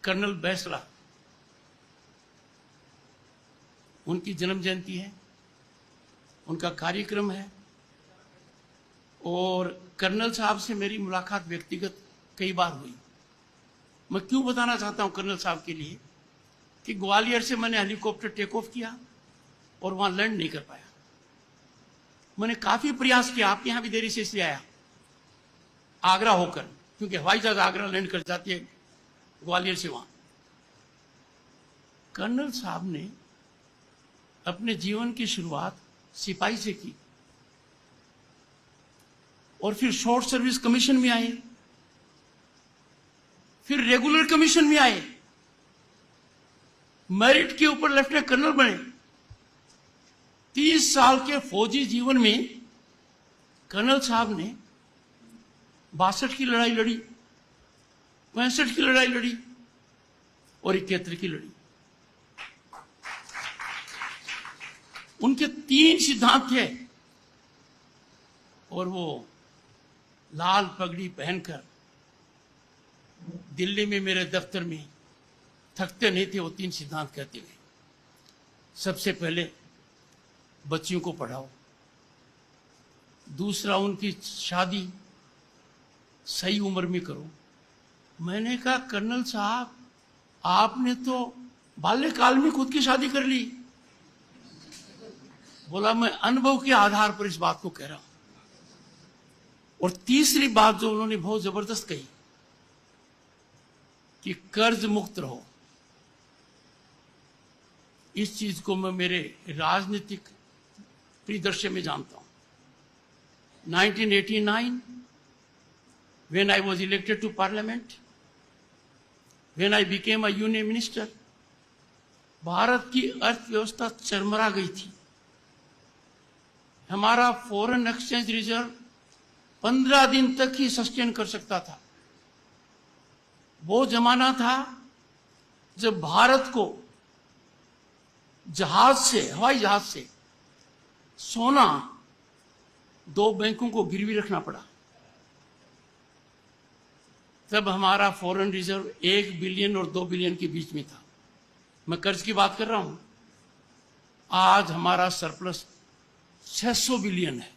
Colonel Bainsla, उनकी जन्म जयंती है, उनका कार्यक्रम है। और कर्नल साहब से मेरी मुलाकात व्यक्तिगत कई बार हुई। मैं क्यों बताना चाहता हूं कर्नल साहब के लिए कि ग्वालियर से मैंने हेलीकॉप्टर टेक ऑफ किया और वहां लैंड नहीं कर पाया। मैंने काफी प्रयास किया, आपके यहां भी देरी से इसलिए आया, आगरा होकर, क्योंकि हवाई जहाज आगरा लैंड कर जाती है ग्वालियर से वहां। कर्नल साहब ने अपने जीवन की शुरुआत सिपाही से की और फिर शॉर्ट सर्विस कमीशन में आए, फिर रेगुलर कमीशन में आए, मेरिट के ऊपर लेफ्टिनेंट कर्नल बने। 30 साल के फौजी जीवन में कर्नल साहब ने 62 की लड़ाई लड़ी, 65 की लड़ाई लड़ी और 71 की लड़ी। उनके 3 सिद्धांत थे और वो लाल पगड़ी पहनकर दिल्ली में मेरे दफ्तर में थकते नहीं थे। वो 3 सिद्धांत कहते हुए, सबसे पहले बच्चियों को पढ़ाओ, दूसरा उनकी शादी सही उम्र में करो। मैंने कहा कर्नल साहब, आपने तो बाल्यकाल में खुद की शादी कर ली। बोला मैं अनुभव के आधार पर इस बात को कह रहा हूं। और तीसरी बात जो उन्होंने बहुत जबरदस्त कही कि कर्ज मुक्त रहो। इस चीज को मैं मेरे राजनीतिक परिदृश्य में जानता हूं। 1989 when I was elected to parliament, when I became a union minister, Bharat की अर्थव्यवस्था चरमरा गई थी। हमारा फॉरेन एक्सचेंज रिजर्व 15 दिन तक ही सस्टेन कर सकता था। वो जमाना था जब भारत को जहाज से, हवाई जहाज से सोना 2 बैंकों को गिरवी रखना पड़ा। तब हमारा फॉरेन रिजर्व 1 बिलियन और 2 बिलियन के बीच में था। मैं कर्ज की बात कर रहा हूं। आज हमारा सरप्लस 600 बिलियन है।